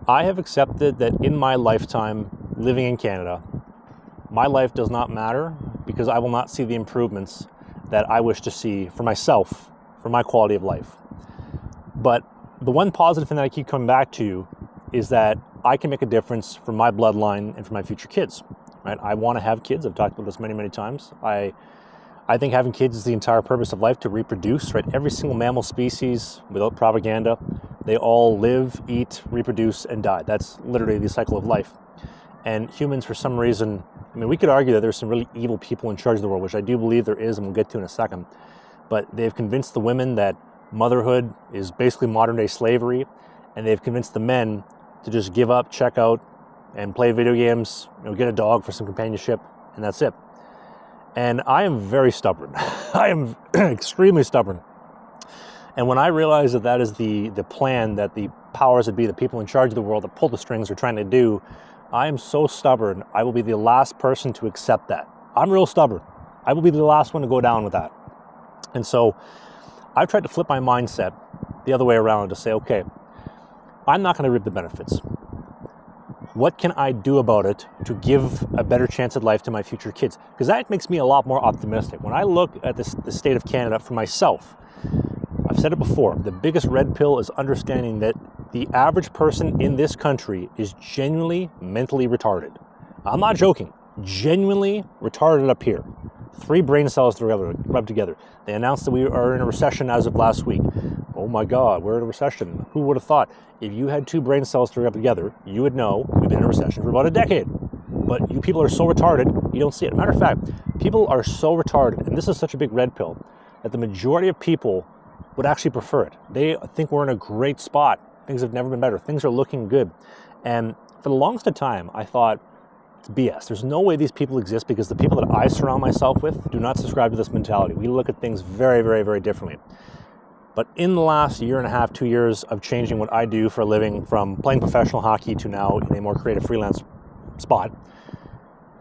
I have accepted that in my lifetime living in Canada, my life does not matter because I will not see the improvements that I wish to see for myself, for my quality of life. But the one positive thing that I keep coming back to is that I can make a difference for my bloodline and for my future kids, right? I want to have kids. I've talked about this many, many times. I think having kids is the entire purpose of life, to reproduce, right? Every single mammal species, without propaganda, they all live, eat, reproduce, and die. That's literally the cycle of life. And humans, for some reason, I mean, we could argue that there's some really evil people in charge of the world, which I do believe there is, and we'll get to in a second. But they've convinced the women that motherhood is basically modern day slavery, and they've convinced the men to just give up, check out, and play video games, get a dog for some companionship, and that's it. And I am very stubborn. I am extremely stubborn. And when I realize that that is the plan that the powers that be, the people in charge of the world that pull the strings, are trying to do, I am so stubborn, I will be the last person to accept that. I'm real stubborn. I will be the last one to go down with that. And so I've tried to flip my mindset the other way around to say, okay, I'm not going to reap the benefits. What can I do about it to give a better chance at life to my future kids? Because that makes me a lot more optimistic. When I look at the state of Canada for myself, I've said it before, the biggest red pill is understanding that the average person in this country is genuinely mentally retarded. I'm not joking. Genuinely retarded up here. 3 brain cells rubbed together. They announced that we are in a recession as of last week. Oh my God, we're in a recession. Who would have thought? If you had 2 brain cells to rub together, you would know we've been in a recession for about a decade. But you people are so retarded, you don't see it. Matter of fact, people are so retarded, and this is such a big red pill, that the majority of people would actually prefer it. They think we're in a great spot. Things have never been better. Things are looking good. And for the longest of time, I thought, it's BS. There's no way these people exist, because the people that I surround myself with do not subscribe to this mentality. We look at things very, very, very differently. But in the last year and a half, 2 years of changing what I do for a living, from playing professional hockey to now in a more creative freelance spot,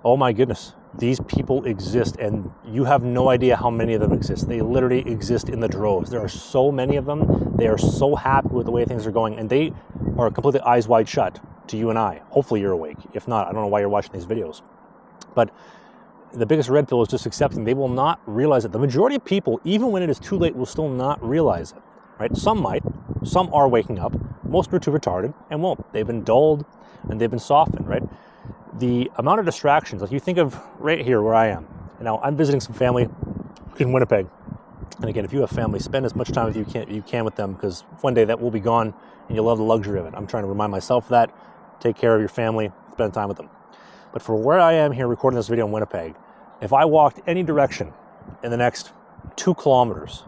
oh my goodness, these people exist, and you have no idea how many of them exist. They literally exist in the droves. There are so many of them. They are so happy with the way things are going, and they are completely eyes wide shut to you and I. Hopefully you're awake. If not, I don't know why you're watching these videos. But the biggest red pill is just accepting they will not realize it. The majority of people, even when it is too late, will still not realize it, right? Some might. Some are waking up. Most are too retarded and won't. They've been dulled and they've been softened, right? The amount of distractions, like you think of right here where I am. Now, I'm visiting some family in Winnipeg. And again, if you have family, spend as much time as you can with them, because one day that will be gone and you'll love the luxury of it. I'm trying to remind myself of that. Take care of your family, spend time with them. But for where I am here recording this video in Winnipeg, if I walked any direction in the next 2 kilometers,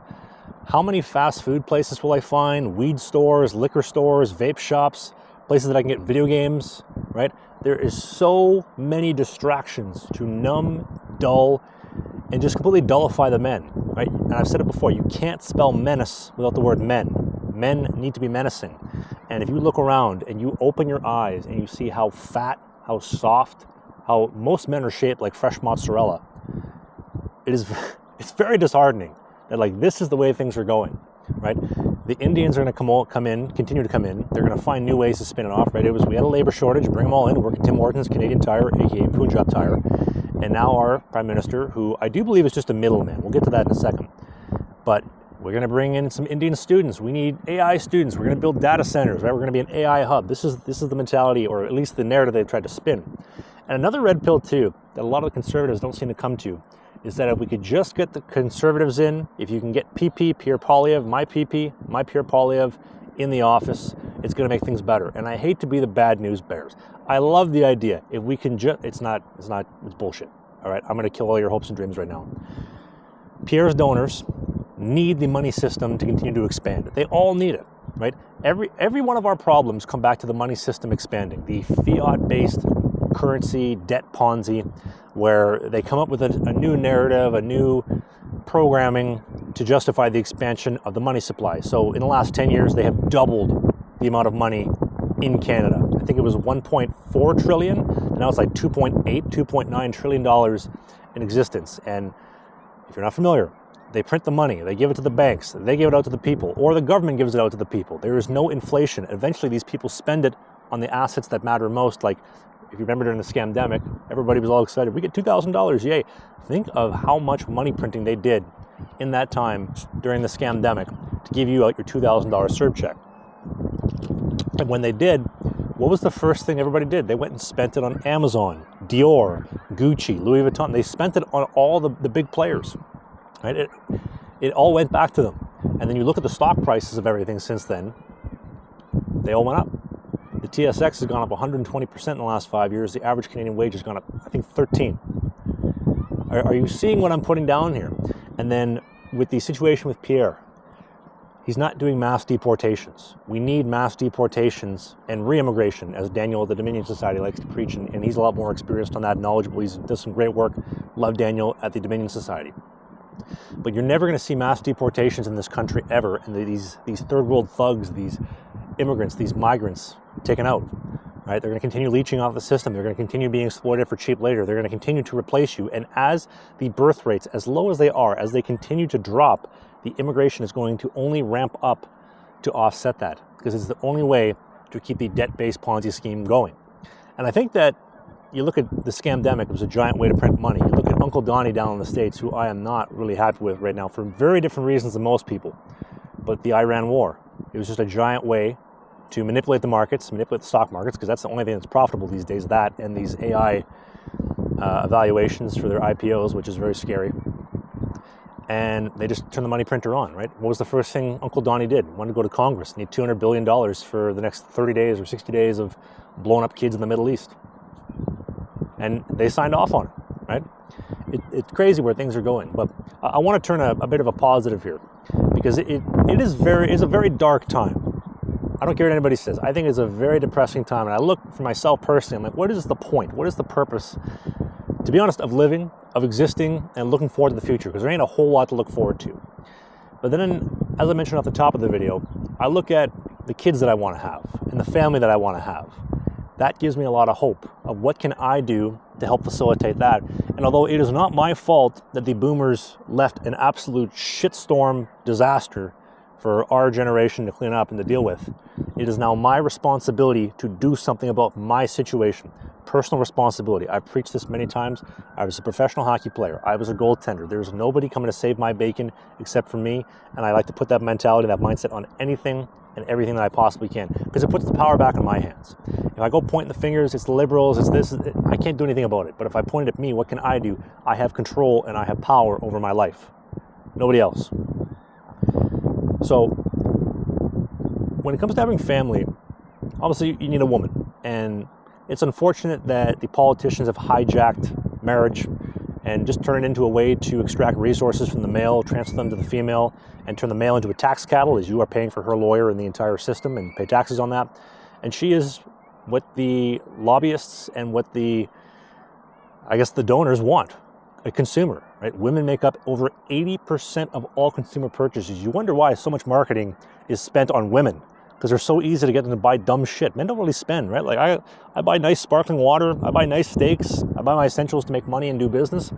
how many fast food places will I find? Weed stores, liquor stores, vape shops, places that I can get video games, right? There is so many distractions to numb, dull, and just completely dullify the men, right? And I've said it before, you can't spell menace without the word men. Men need to be menacing. And if you look around and you open your eyes and you see how fat, how soft, how most men are shaped like fresh mozzarella, it's very disheartening that like this is the way things are going, right? The Indians are going to continue to come in. They're going to find new ways to spin it off, right? We had a labor shortage, bring them all in, work at Tim Hortons, Canadian Tire, aka Punjab Tire, and now our Prime Minister, who I do believe is just a middleman. We'll get to that in a second. But we're going to bring in some Indian students. We need AI students. We're going to build data centers, right? We're going to be an AI hub. This is the mentality, or at least the narrative they've tried to spin. And another red pill too, that a lot of the conservatives don't seem to come to, is that if we could just get the conservatives in, if you can get PP, Pierre Poilievre, my PP, my Pierre Poilievre in the office, it's going to make things better. And I hate to be the bad news bears. I love the idea. If we can it's bullshit. All right, I'm going to kill all your hopes and dreams right now. Pierre's donors need the money system to continue to expand. They all need it, right? Every one of our problems come back to the money system expanding, the fiat-based currency debt Ponzi, where they come up with a new narrative, a new programming to justify the expansion of the money supply. So in the last 10 years, they have doubled the amount of money in Canada. I think it was 1.4 trillion, and now it's like 2.9 trillion dollars in existence. And if you're not familiar, they print the money, they give it to the banks, they give it out to the people, or the government gives it out to the people. There is no inflation. Eventually, these people spend it on the assets that matter most. Like, if you remember during the scamdemic, everybody was all excited. We get $2,000, yay. Think of how much money printing they did in that time during the scamdemic to give you out your $2,000 CERB check. And when they did, what was the first thing everybody did? They went and spent it on Amazon, Dior, Gucci, Louis Vuitton. They spent it on all the big players, right? It all went back to them. And then you look at the stock prices of everything since then, they all went up. The TSX has gone up 120% in the last 5 years. The average Canadian wage has gone up, I think, 13. Are you seeing what I'm putting down here? And then with the situation with Pierre, he's not doing mass deportations. We need mass deportations and re-immigration, as Daniel at the Dominion Society likes to preach, and he's a lot more experienced on that, knowledgeable. He does some great work. Love Daniel at the Dominion Society. But you're never going to see mass deportations in this country ever, and these third world thugs, these immigrants, these migrants taken out. Right? They're going to continue leeching off the system. They're going to continue being exploited for cheap labor. They're going to continue to replace you. And as the birth rates, as low as they are, as they continue to drop, the immigration is going to only ramp up to offset that, because it's the only way to keep the debt-based Ponzi scheme going. And I think that you look at the scamdemic, it was a giant way to print money. You look at Uncle Donnie down in the States, who I am not really happy with right now for very different reasons than most people. But the Iran war, it was just a giant way to manipulate the markets, manipulate the stock markets, because that's the only thing that's profitable these days, that and these AI evaluations for their IPOs, which is very scary. And they just turned the money printer on, right? What was the first thing Uncle Donnie did? He wanted to go to Congress, need $200 billion for the next 30 days or 60 days of blowing up kids in the Middle East. And they signed off on it, right? It's crazy where things are going. But I want to turn a bit of a positive here, because it's a very dark time. I don't care what anybody says. I think it's a very depressing time. And I look for myself personally, I'm like, what is the point? What is the purpose, to be honest, of living, of existing, and looking forward to the future? Because there ain't a whole lot to look forward to. But then, as I mentioned off the top of the video, I look at the kids that I want to have and the family that I want to have. That gives me a lot of hope of what can I do to help facilitate that. And although it is not my fault that the boomers left an absolute shitstorm disaster for our generation to clean up and to deal with, it is now my responsibility to do something about my situation. Personal responsibility. I've preached this many times. I was a professional hockey player. I was a goaltender. There's nobody coming to save my bacon except for me, and I like to put that mentality, that mindset on anything and everything that I possibly can, because it puts the power back in my hands. If I go pointing the fingers, it's the liberals, it's this, I can't do anything about it. But if I point it at me, what can I do? I have control and I have power over my life. Nobody else. So when it comes to having family, obviously you need a woman. And it's unfortunate that the politicians have hijacked marriage and just turn it into a way to extract resources from the male, transfer them to the female, and turn the male into a tax cattle, as you are paying for her lawyer and the entire system and pay taxes on that. And she is what the lobbyists and what the donors want, a consumer, right? Women make up over 80% of all consumer purchases. You wonder why so much marketing is spent on women, because they're so easy to get them to buy dumb shit. Men don't really spend, right? Like I buy nice sparkling water, I buy nice steaks, I buy my essentials to make money and do business.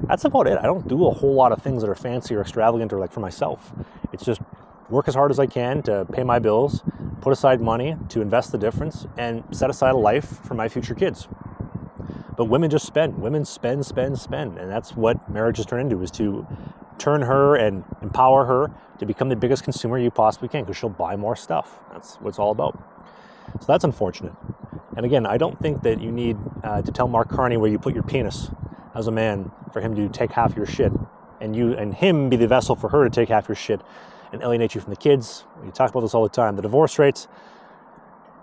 That's about it. I don't do a whole lot of things that are fancy or extravagant or like for myself. It's just work as hard as I can to pay my bills, put aside money to invest the difference, and set aside a life for my future kids. But women just spend. Women spend. And that's what marriage has turned into, is to turn her and empower her to become the biggest consumer you possibly can, because she'll buy more stuff. That's what it's all about. So that's unfortunate. And again, I don't think that you need to tell Mark Carney where you put your penis as a man for him to take half your shit, and you and him be the vessel for her to take half your shit and alienate you from the kids. We talk about this all the time. The divorce rates,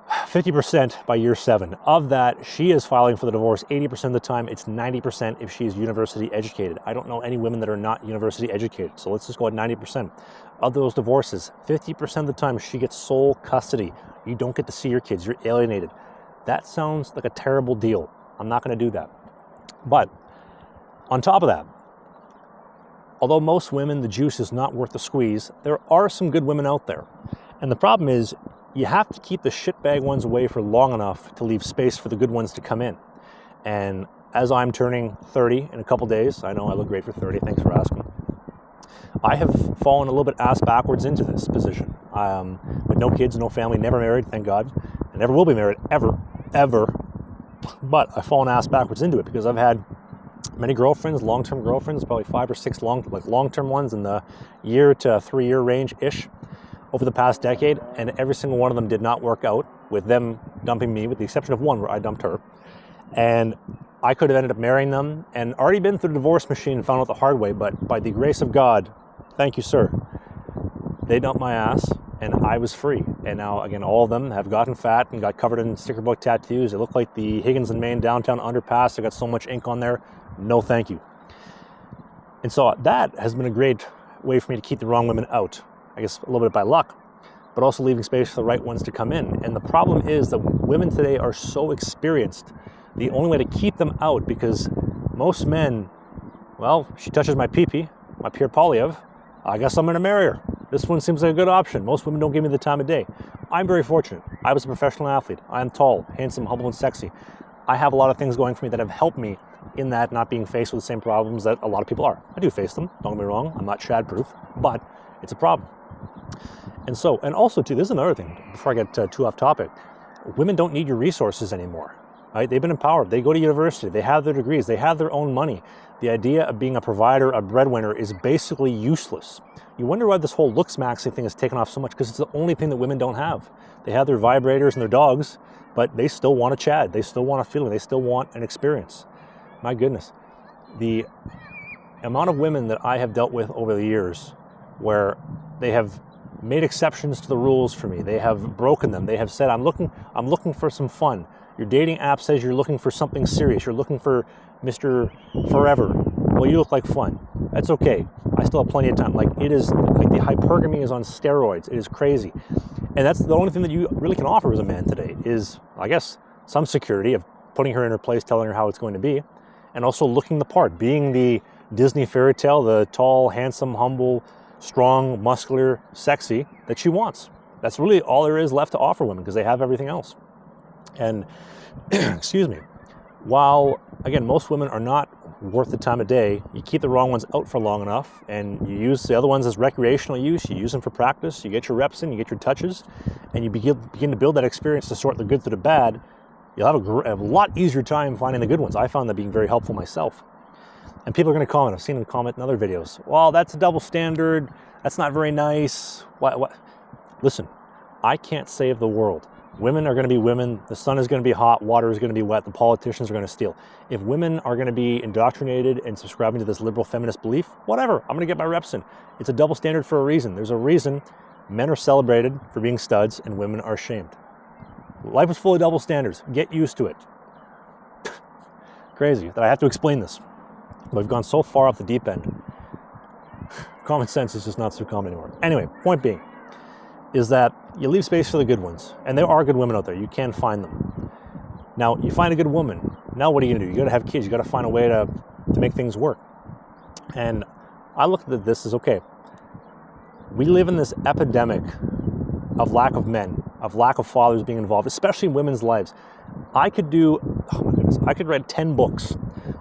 50% by year 7. Of that, she is filing for the divorce 80% of the time. It's 90% if she is university educated. I don't know any women that are not university educated, so let's just go at 90%. Of those divorces, 50% of the time she gets sole custody. You don't get to see your kids. You're alienated. That sounds like a terrible deal. I'm not going to do that. But on top of that, although most women, the juice is not worth the squeeze, there are some good women out there. And the problem is, you have to keep the shitbag ones away for long enough to leave space for the good ones to come in. And as I'm turning 30 in a couple days, I know I look great for 30, thanks for asking. I have fallen a little bit ass backwards into this position. With no kids, no family, never married, thank God. I never will be married, ever. But I've fallen ass backwards into it because I've had many girlfriends, long-term girlfriends, probably 5 or 6 long-term ones in the year to 3-year range-ish over the past decade, and every single one of them did not work out, with them dumping me, with the exception of one where I dumped her. And I could have ended up marrying them and already been through the divorce machine and found out the hard way, but by the grace of God, thank you, sir, they dumped my ass and I was free. And now, again, all of them have gotten fat and got covered in sticker book tattoos. They look like the Higgins and Maine downtown underpass. They got so much ink on there. No, thank you. And so that has been a great way for me to keep the wrong women out. I guess a little bit by luck, but also leaving space for the right ones to come in. And the problem is that women today are so experienced. The only way to keep them out, because most men, well, she touches my pee-pee, my Pierre Polyev, I guess I'm going to marry her. This one seems like a good option. Most women don't give me the time of day. I'm very fortunate. I was a professional athlete. I am tall, handsome, humble, and sexy. I have a lot of things going for me that have helped me in that not being faced with the same problems that a lot of people are. I do face them, don't get me wrong. I'm not Chad-proof, but it's a problem. And also too, this is another thing, before I get too off topic, women don't need your resources anymore, right? They've been empowered. They go to university. They have their degrees. They have their own money. The idea of being a provider, a breadwinner, is basically useless. You wonder why this whole looks maxing thing has taken off so much, because it's the only thing that women don't have. They have their vibrators and their dogs, but they still want a Chad. They still want a feeling. They still want an experience. My goodness. The amount of women that I have dealt with over the years where they have made exceptions to the rules for me. They have broken them. They have said, I'm looking for some fun. Your dating app says you're looking for something serious. You're looking for Mr. Forever. Well, you look like fun. That's okay. I still have plenty of time. Like, it is, like, the hypergamy is on steroids. It is crazy. And that's the only thing that you really can offer as a man today is, I guess, some security of putting her in her place, telling her how it's going to be, and also looking the part, being the Disney fairy tale, the tall, handsome, humble, strong, muscular, sexy that she wants. That's really all there is left to offer women, because they have everything else. And, excuse me, while, again, most women are not worth the time of day, you keep the wrong ones out for long enough, and you use the other ones as recreational use, you use them for practice, you get your reps in, you get your touches, and you begin to build that experience to sort the good through the bad, you'll have a lot easier time finding the good ones. I found that being very helpful myself. And people are going to comment. I've seen them comment in other videos. Well, that's a double standard. That's not very nice. What? Listen, I can't save the world. Women are going to be women. The sun is going to be hot. Water is going to be wet. The politicians are going to steal. If women are going to be indoctrinated and subscribing to this liberal feminist belief, whatever. I'm going to get my reps in. It's a double standard for a reason. There's a reason men are celebrated for being studs and women are shamed. Life is full of double standards. Get used to it. Crazy that I have to explain this. But we've gone so far off the deep end. Common sense is just not so common anymore. Anyway, point being is that you leave space for the good ones. And there are good women out there. You can find them. Now, you find a good woman. Now what are you going to do? You got to have kids. You got to find a way to make things work. And I look at this as, okay, we live in this epidemic of lack of men, of lack of fathers being involved, especially in women's lives. I could write 10 books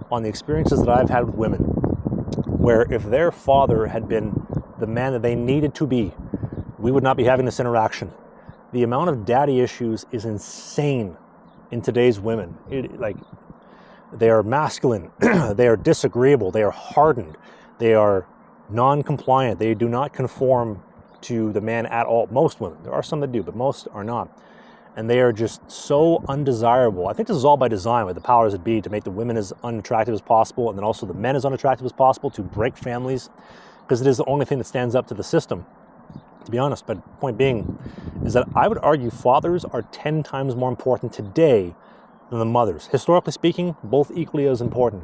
on the experiences that I've had with women where if their father had been the man that they needed to be, we would not be having this interaction. The amount of daddy issues is insane in today's women. They are masculine, they are disagreeable, they are hardened, they are non-compliant, they do not conform to the man at all. Most women, there are some that do, but most are not. And they are just so undesirable. I think this is all by design with the powers that be to make the women as unattractive as possible and then also the men as unattractive as possible to break families, because it is the only thing that stands up to the system, to be honest. But point being is that I would argue fathers are 10 times more important today than the mothers. Historically speaking, both equally as important.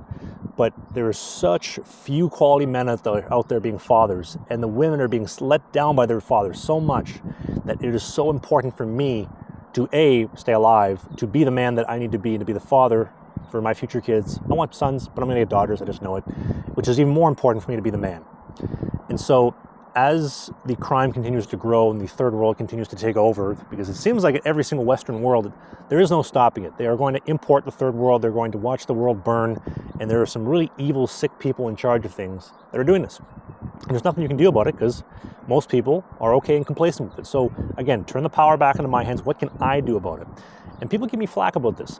But there are such few quality men out there being fathers, and the women are being let down by their fathers so much that it is so important for me to A, stay alive, to be the man that I need to be the father for my future kids. I want sons, but I'm going to get daughters, I just know it, which is even more important for me to be the man. And so as the crime continues to grow and the third world continues to take over, because it seems like in every single Western world, there is no stopping it. They are going to import the third world, they're going to watch the world burn, and there are some really evil, sick people in charge of things that are doing this. And there's nothing you can do about it because most people are okay and complacent with it. So again, turn the power back into my hands. What can I do about it? And people give me flack about this.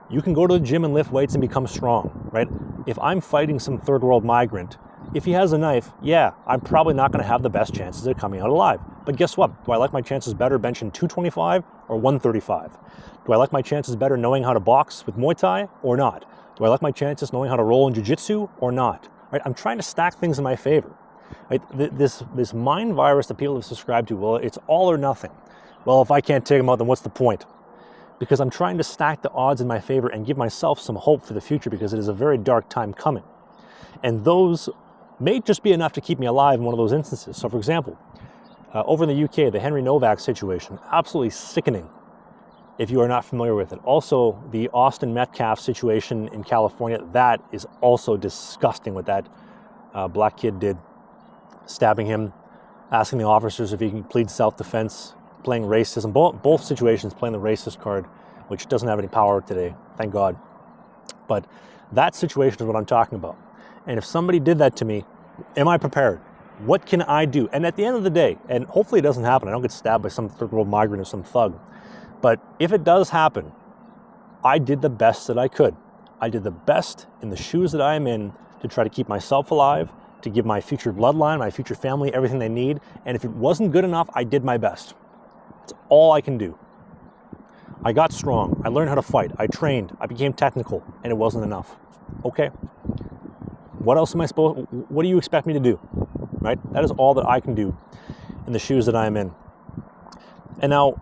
You can go to the gym and lift weights and become strong, right? If I'm fighting some third world migrant, if he has a knife, yeah, I'm probably not going to have the best chances of coming out alive. But guess what? Do I like my chances better benching 225 or 135? Do I like my chances better knowing how to box with Muay Thai or not? Do I like my chances knowing how to roll in Jiu-Jitsu or not? Right? I'm trying to stack things in my favor. Right? This mind virus that people have subscribed to, well, it's all or nothing. Well, if I can't take them out, then what's the point? Because I'm trying to stack the odds in my favor and give myself some hope for the future, because it is a very dark time coming. And those may just be enough to keep me alive in one of those instances. So for example, over in the UK, the Henry Novak situation, absolutely sickening if you are not familiar with it. Also, the Austin Metcalf situation in California, that is also disgusting what that black kid did. Stabbing him, asking the officers if he can plead self-defense, playing racism. Both situations playing the racist card, which doesn't have any power today, thank God. But that situation is what I'm talking about. And if somebody did that to me, am I prepared? What can I do? And at the end of the day, and hopefully it doesn't happen, I don't get stabbed by some third world migrant or some thug, but if it does happen, I did the best that I could. I did the best in the shoes that I am in to try to keep myself alive, to give my future bloodline, my future family, everything they need. And if it wasn't good enough, I did my best. That's all I can do. I got strong. I learned how to fight. I trained. I became technical, and it wasn't enough. Okay. What else am I supposed? What do you expect me to do? Right? That is all that I can do in the shoes that I am in. And now,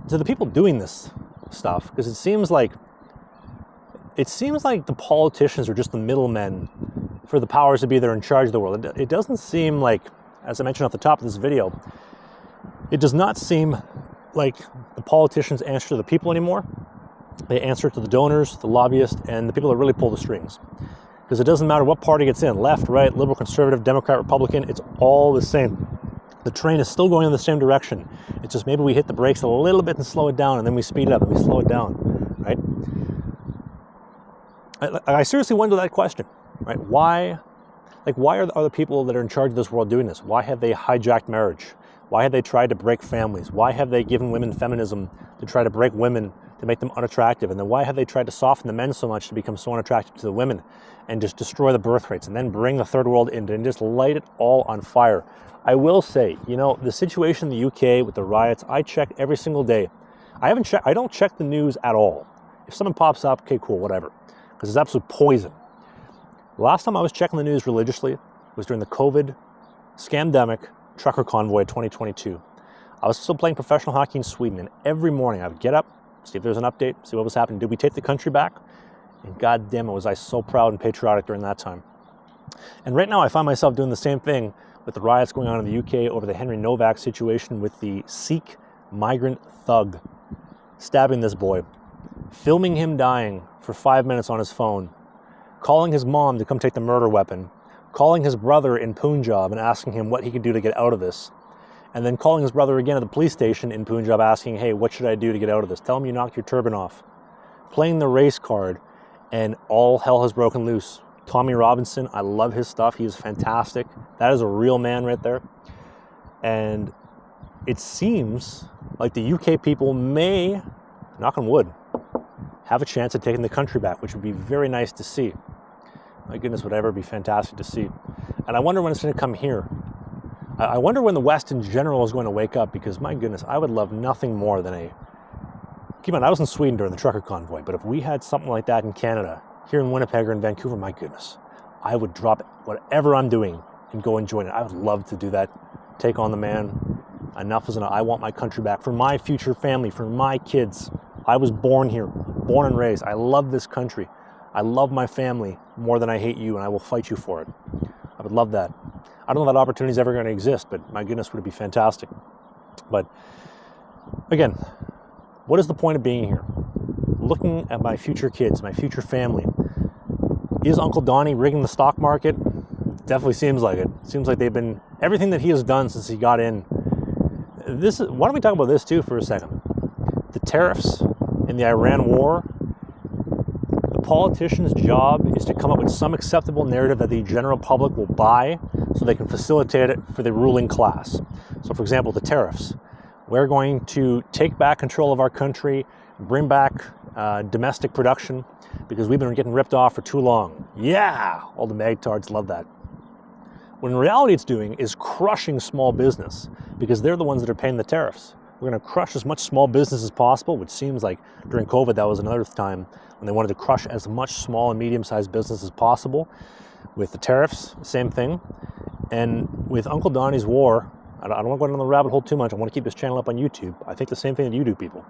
to the people doing this stuff, because it seems like the politicians are just the middlemen for the powers to be that are in charge of the world. It doesn't seem like, as I mentioned at the top of this video, it does not seem like the politicians answer to the people anymore. They answer to the donors, the lobbyists, and the people that really pull the strings. Because it doesn't matter what party gets in, left, right, liberal, conservative, Democrat, Republican, it's all the same. The train is still going in the same direction. It's just maybe we hit the brakes a little bit and slow it down, and then we speed it up and we slow it down, right? I seriously wonder that question, right? Why are the other people that are in charge of this world doing this? Why have they hijacked marriage? Why have they tried to break families? Why have they given women feminism to try to break women, to make them unattractive? And then why have they tried to soften the men so much to become so unattractive to the women and just destroy the birth rates and then bring the third world in and just light it all on fire? I will say, the situation in the UK with the riots, I check every single day. I don't check the news at all. If someone pops up, okay, cool, whatever. Because it's absolute poison. The last time I was checking the news religiously was during the COVID scamdemic trucker convoy of 2022. I was still playing professional hockey in Sweden, and every morning I would get up, see if there was an update, see what was happening. Did we take the country back? And goddamn it, was I so proud and patriotic during that time. And right now I find myself doing the same thing with the riots going on in the UK over the Henry Novak situation with the Sikh migrant thug stabbing this boy, filming him dying for 5 minutes on his phone, calling his mom to come take the murder weapon, calling his brother in Punjab and asking him what he could do to get out of this, and then calling his brother again at the police station in Punjab asking, hey, what should I do to get out of this? Tell him you knocked your turban off. Playing the race card, and all hell has broken loose. Tommy Robinson, I love his stuff. He is fantastic. That is a real man right there. And it seems like the UK people may, knock on wood, have a chance of taking the country back, which would be very nice to see. My goodness, would ever be fantastic to see. And I wonder when it's going to come here. I wonder when the West in general is going to wake up, because my goodness, I would love nothing more than keep on, I was in Sweden during the trucker convoy, but if we had something like that in Canada, here in Winnipeg or in Vancouver, my goodness, I would drop whatever I'm doing and go and join it. I would love to do that. Take on the man. Enough is enough. I want my country back for my future family, for my kids. I was born here, born and raised. I love this country. I love my family more than I hate you, and I will fight you for it. I would love that. I don't know if that opportunity is ever going to exist, but my goodness, would it be fantastic. But again, what is the point of being here? Looking at my future kids, my future family. Is Uncle Donnie rigging the stock market? Definitely seems like it. Seems like they've been, everything that he has done since he got in. Why don't we talk about this too for a second? The tariffs in the Iran war. politician's job is to come up with some acceptable narrative that the general public will buy so they can facilitate it for the ruling class. So for example, the tariffs. We're going to take back control of our country, bring back domestic production because we've been getting ripped off for too long. Yeah, all the magtards love that. When in reality it's doing is crushing small business because they're the ones that are paying the tariffs. We're going to crush as much small business as possible, which seems like during COVID that was another time when they wanted to crush as much small and medium-sized business as possible. With the tariffs, same thing. And with Uncle Donnie's war, I don't want to go down the rabbit hole too much. I want to keep this channel up on YouTube. I think the same thing that you do, people.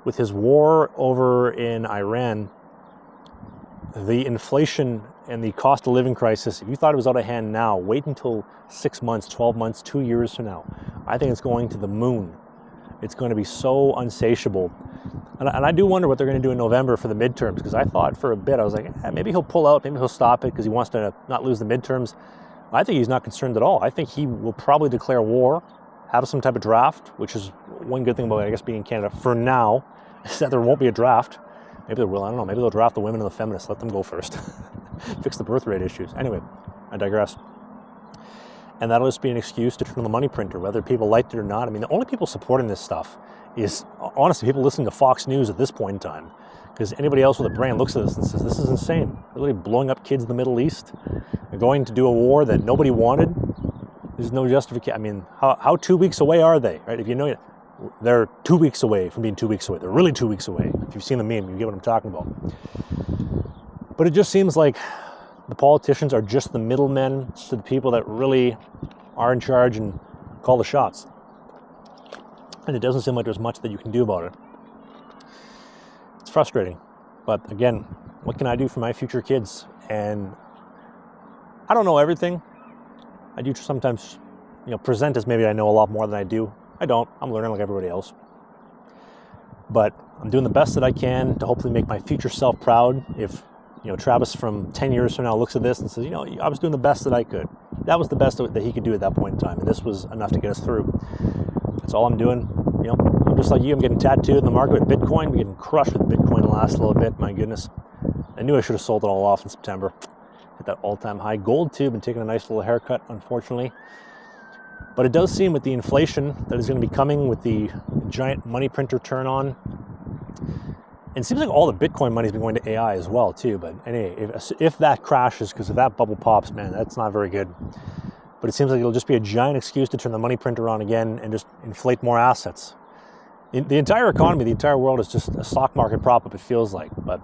With his war over in Iran, the inflation and the cost of living crisis, if you thought it was out of hand now, wait until 6 months, 12 months, 2 years from now. I think it's going to the moon. It's going to be so unsatiable. And I do wonder what they're going to do in November for the midterms, because I thought for a bit, I was like, maybe he'll pull out, maybe he'll stop it because he wants to not lose the midterms. I think he's not concerned at all. I think he will probably declare war, have some type of draft, which is one good thing about, I guess, being in Canada for now, is that there won't be a draft. Maybe there will, I don't know. Maybe they'll draft the women and the feminists, let them go first. Fix the birth rate issues. Anyway, I digress. And that'll just be an excuse to turn on the money printer, whether people liked it or not. I mean, the only people supporting this stuff is, honestly, people listening to Fox News at this point in time. Because anybody else with a brain looks at this and says, this is insane. They're really blowing up kids in the Middle East. They're going to do a war that nobody wanted. There's no justification. I mean, how 2 weeks away are they, right? If you know it, they're 2 weeks away from being 2 weeks away. They're really 2 weeks away. If you've seen the meme, you get what I'm talking about. But it just seems like the politicians are just the middlemen to the people that really are in charge and call the shots. And it doesn't seem like there's much that you can do about it. It's frustrating. But again, what can I do for my future kids? And I don't know everything. I do sometimes, present as maybe I know a lot more than I do. I don't. I'm learning like everybody else. But I'm doing the best that I can to hopefully make my future self proud. If Travis from 10 years from now looks at this and says, I was doing the best that I could. That was the best that he could do at that point in time. And this was enough to get us through. That's all I'm doing. I'm just like you. I'm getting tattooed in the market with Bitcoin. We're getting crushed with Bitcoin the last little bit. My goodness. I knew I should have sold it all off in September. Hit that all-time high. Gold too. Been taking a nice little haircut, unfortunately. But it does seem with the inflation that is going to be coming with the giant money printer turn on. And it seems like all the Bitcoin money has been going to AI as well, too. But anyway, if that crashes, because if that bubble pops, man, that's not very good. But it seems like it'll just be a giant excuse to turn the money printer on again and just inflate more assets. The entire economy, the entire world is just a stock market prop-up, it feels like. But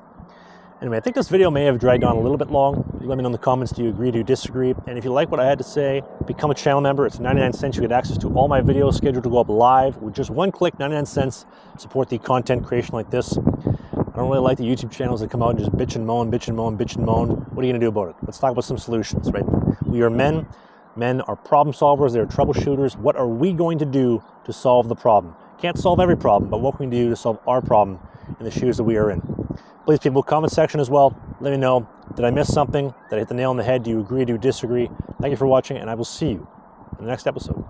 anyway, I think this video may have dragged on a little bit long. You let me know in the comments, do you agree, do you disagree? And if you like what I had to say, become a channel member. It's 99 cents. You get access to all my videos scheduled to go up live with just one click, 99 cents. Support the content creation like this. I don't really like the YouTube channels that come out and just bitch and moan, bitch and moan, bitch and moan. What are you going to do about it? Let's talk about some solutions, right? We are men. Men are problem solvers. They're troubleshooters. What are we going to do to solve the problem? Can't solve every problem, but what can we do to solve our problem in the shoes that we are in? Please, people, comment section as well. Let me know. Did I miss something? Did I hit the nail on the head? Do you agree? Do you disagree? Thank you for watching, and I will see you in the next episode.